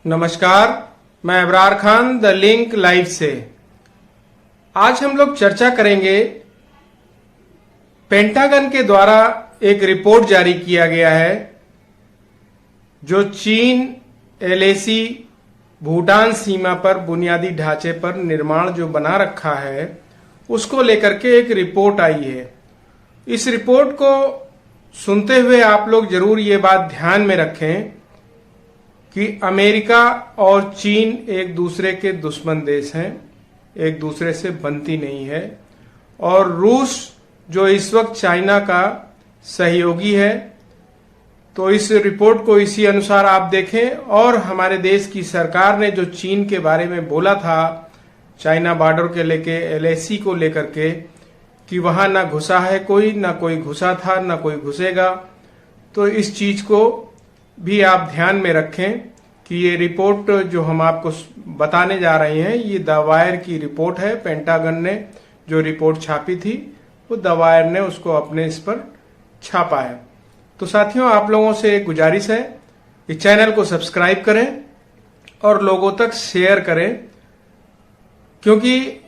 नमस्कार, मैं Abrar Khan the link live से। आज हम लोग चर्चा करेंगे पेंटागन के द्वारा एक रिपोर्ट जारी किया गया है जो चीन एलएसी भूटान सीमा पर बुनियादी ढांचे पर निर्माण जो बना रखा है उसको लेकर के एक रिपोर्ट आई है। इस रिपोर्ट को सुनते हुए आप लोग जरूर ये बात ध्यान में रखें कि अमेरिका और चीन एक दूसरे के दुश्मन देश हैं, एक दूसरे से बनती नहीं है। और रूस जो इस वक्त चाइना का सहयोगी है, तो इस रिपोर्ट को इसी अनुसार आप देखें। और हमारे देश की सरकार ने जो चीन के बारे में बोला था चाइना बॉर्डर के लेके एलएसी को लेकर के कि वहां ना घुसा है कोई, ना कोई घुसा था, ना कोई घुसेगा, तो इस चीज को भी आप ध्यान में रखें कि ये रिपोर्ट जो हम आपको बताने जा रहे हैं ये द वायर की रिपोर्ट है। पेंटागन ने जो रिपोर्ट छापी थी वो द वायर ने उसको अपने इस पर छापा है। तो साथियों, आप लोगों से एक गुजारिश है कि चैनल को सब्सक्राइब करें और लोगों तक शेयर करें, क्योंकि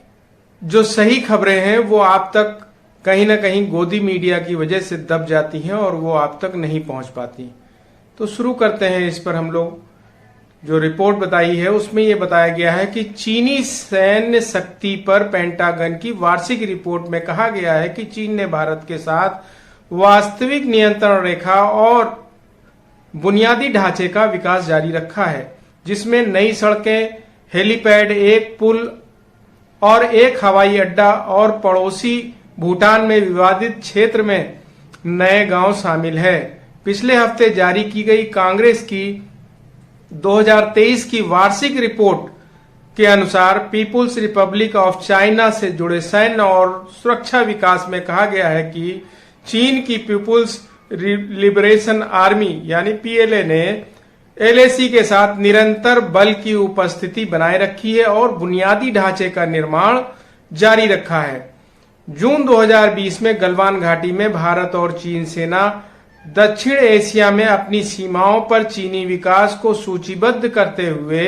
जो सही खबरें हैं वो आप तक कहीं ना कहीं गोदी मीडिया की वजह से दब जाती हैं और वो आप तक नहीं पहुंच पाती। तो शुरू करते हैं। इस पर हम लोग जो रिपोर्ट बताई है उसमें यह बताया गया है कि चीनी सैन्य शक्ति पर पेंटागन की वार्षिक रिपोर्ट में कहा गया है कि चीन ने भारत के साथ वास्तविक नियंत्रण रेखा और बुनियादी ढांचे का विकास जारी रखा है, जिसमें नई सड़कें, हेलीपैड, एक पुल और एक हवाई अड्डा और पड़ोसी भूटान में विवादित क्षेत्र में नए गांव शामिल है। पिछले हफ्ते जारी की गई कांग्रेस की 2023 की वार्षिक रिपोर्ट के अनुसार पीपुल्स रिपब्लिक ऑफ चाइना से जुड़े सैन्य और सुरक्षा विकास में कहा गया है कि चीन की पीपुल्स लिबरेशन आर्मी यानी पीएलए ने एलएसी के साथ निरंतर बल की उपस्थिति बनाए रखी है और बुनियादी ढांचे का निर्माण जारी रखा है। जून 2020 में गलवान घाटी में भारत और चीन सेना दक्षिण एशिया में अपनी सीमाओं पर चीनी विकास को सूचीबद्ध करते हुए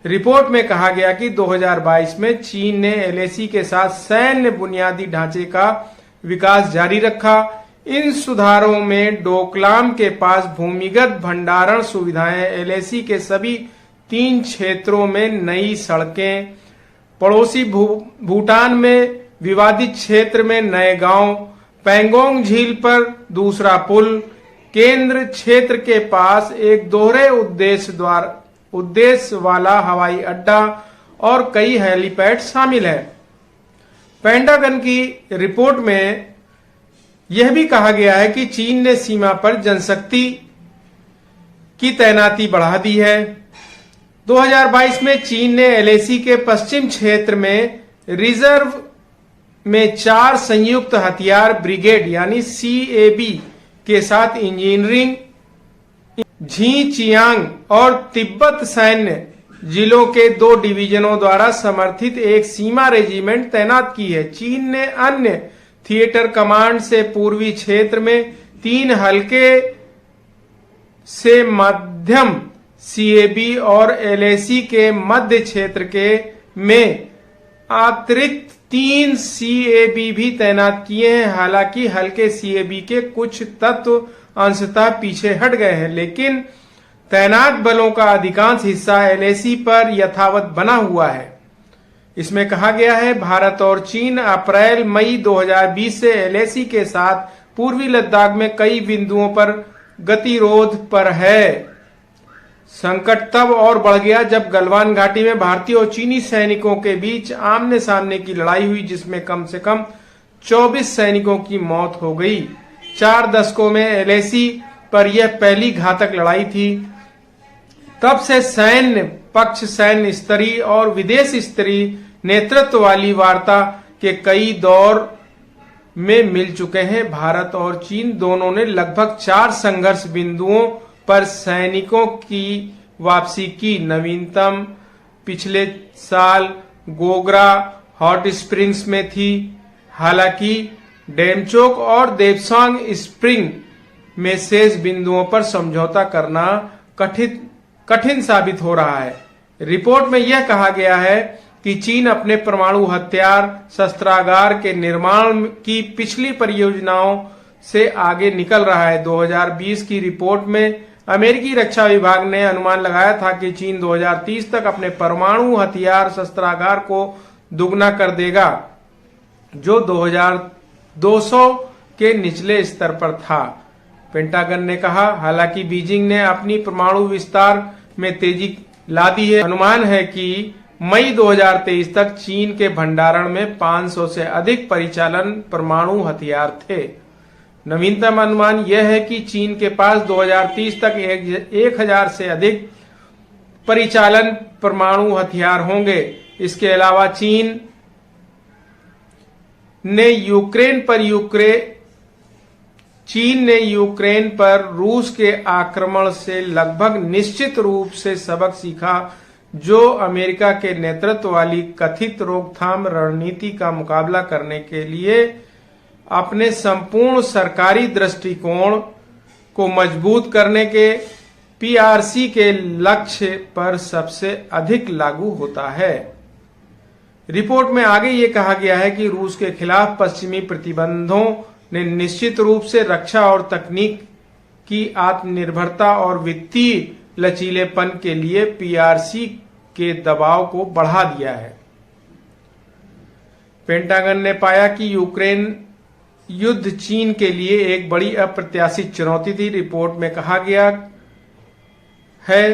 रिपोर्ट में कहा गया कि 2022 में चीन ने एलएसी के साथ सैन्य बुनियादी ढांचे का विकास जारी रखा। इन सुधारों में डोकलाम के पास भूमिगत भंडारण सुविधाएं, एलएसी के सभी 3 क्षेत्रों में नई सड़कें, पड़ोसी भूटान में विवादित क्षेत्र में नए गांव, पैंगोंग झील पर दूसरा पुल, केंद्र क्षेत्र के पास एक दोहरे उद्देश्य वाला हवाई अड्डा और कई हेलीपैड शामिल है। पेंटागन की रिपोर्ट में यह भी कहा गया है कि चीन ने सीमा पर जनशक्ति की तैनाती बढ़ा दी है। 2022 में चीन ने एलएसी के पश्चिम क्षेत्र में रिजर्व में 4 संयुक्त हथियार ब्रिगेड यानी सीएबी के साथ इंजीनियरिंग, झीचियांग और तिब्बत सैन्य जिलों के 2 डिवीजनों द्वारा समर्थित एक सीमा रेजिमेंट तैनात की है। चीन ने अन्य थिएटर कमांड से पूर्वी क्षेत्र में 3 हल्के से मध्यम सीएबी और एलएसी के मध्य क्षेत्र के में अतिरिक्त 3 सीएबी भी तैनात किए हैं। हालांकि हल्के सीएबी के कुछ तत्व अंशतः पीछे हट गए हैं, लेकिन तैनात बलों का अधिकांश हिस्सा एलएसी पर यथावत बना हुआ है। इसमें कहा गया है भारत और चीन अप्रैल-मई 2020 से एलएसी के साथ पूर्वी लद्दाख में कई बिंदुओं पर गतिरोध पर है। संकट तब और बढ़ गया जब गलवान घाटी में भारतीय और चीनी सैनिकों के बीच आमने सामने की लड़ाई हुई, जिसमें कम से कम 24 सैनिकों की मौत हो गई। 4 दशकों में एलएसी पर यह पहली घातक लड़ाई थी। तब से सैन्य पक्ष सैन्य स्तरीय और विदेश स्तरीय नेतृत्व वाली वार्ता के कई दौर में मिल चुके हैं। भारत और चीन दोनों ने लगभग 4 संघर्ष बिंदुओं पर सैनिकों की वापसी की। नवीनतम पिछले साल गोगरा हॉट स्प्रिंग्स में थी। हालांकि डेमचोक और देपसांग स्प्रिंग में शेष बिंदुओं पर समझौता करना कठिन साबित हो रहा है। रिपोर्ट में यह कहा गया है कि चीन अपने परमाणु हथियार शस्त्रागार के निर्माण की पिछली परियोजनाओं से आगे निकल रहा है। 2020 की रिपोर्ट में अमेरिकी रक्षा विभाग ने अनुमान लगाया था कि चीन 2030 तक अपने परमाणु हथियार शस्त्रागार को दुगना कर देगा, जो 2200 के निचले स्तर पर था। पेंटागन ने कहा, हालांकि बीजिंग ने अपनी परमाणु विस्तार में तेजी ला दी है। अनुमान है कि मई 2023 तक चीन के भंडारण में 500 से अधिक परिचालन परमाणु हथियार थे। नवीनतम अनुमान यह है कि चीन के पास 2030 तक 1000 से अधिक परिचालन परमाणु हथियार होंगे। इसके अलावा चीन ने यूक्रेन पर रूस के आक्रमण से लगभग निश्चित रूप से सबक सीखा, जो अमेरिका के नेतृत्व वाली कथित रोकथाम रणनीति का मुकाबला करने के लिए अपने संपूर्ण सरकारी दृष्टिकोण को मजबूत करने के पीआरसी के लक्ष्य पर सबसे अधिक लागू होता है। रिपोर्ट में आगे ये कहा गया है कि रूस के खिलाफ पश्चिमी प्रतिबंधों ने निश्चित रूप से रक्षा और तकनीक की आत्मनिर्भरता और वित्तीय लचीलेपन के लिए पीआरसी के दबाव को बढ़ा दिया है। पेंटागन ने पाया कि यूक्रेन युद्ध चीन के लिए एक बड़ी अप्रत्याशित चुनौती थी। रिपोर्ट में कहा गया है,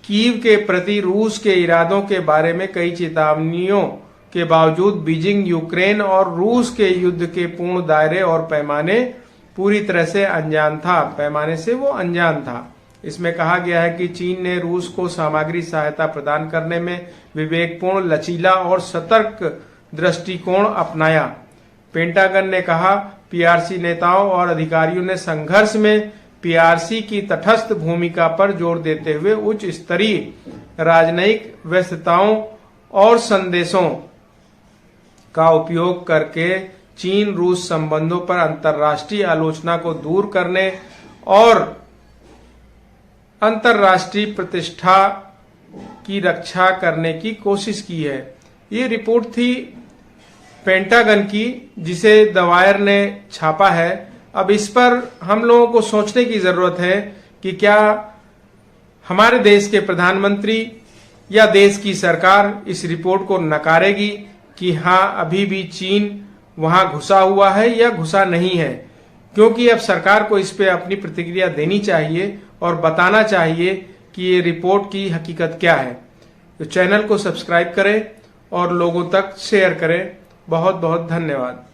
कीव के प्रति रूस के इरादों के बारे में कई चेतावनियों के बावजूद बीजिंग यूक्रेन और रूस के युद्ध के पूर्ण दायरे और पैमाने पूरी तरह से अनजान था। इसमें कहा गया है कि चीन ने रूस को सामग्री सहायता प्रदान करने में विवेकपूर्ण, लचीला और सतर्क दृष्टिकोण अपनाया। पेंटागन ने कहा, पीआरसी नेताओं और अधिकारियों ने संघर्ष में पीआरसी की तटस्थ भूमिका पर जोर देते हुए उच्च स्तरीय राजनयिक व्यस्तताओं और संदेशों का उपयोग करके चीन रूस संबंधों पर अंतर्राष्ट्रीय आलोचना को दूर करने और अंतर्राष्ट्रीय प्रतिष्ठा की रक्षा करने की कोशिश की है। ये रिपोर्ट थी पेंटागन की, जिसे द वायर ने छापा है। अब इस पर हम लोगों को सोचने की जरूरत है कि क्या हमारे देश के प्रधानमंत्री या देश की सरकार इस रिपोर्ट को नकारेगी कि हाँ, अभी भी चीन वहां घुसा हुआ है या घुसा नहीं है, क्योंकि अब सरकार को इस पे अपनी प्रतिक्रिया देनी चाहिए और बताना चाहिए कि ये रिपोर्ट की हकीकत क्या है। तो चैनल को सब्सक्राइब करें और लोगों तक शेयर करें। बहुत बहुत धन्यवाद।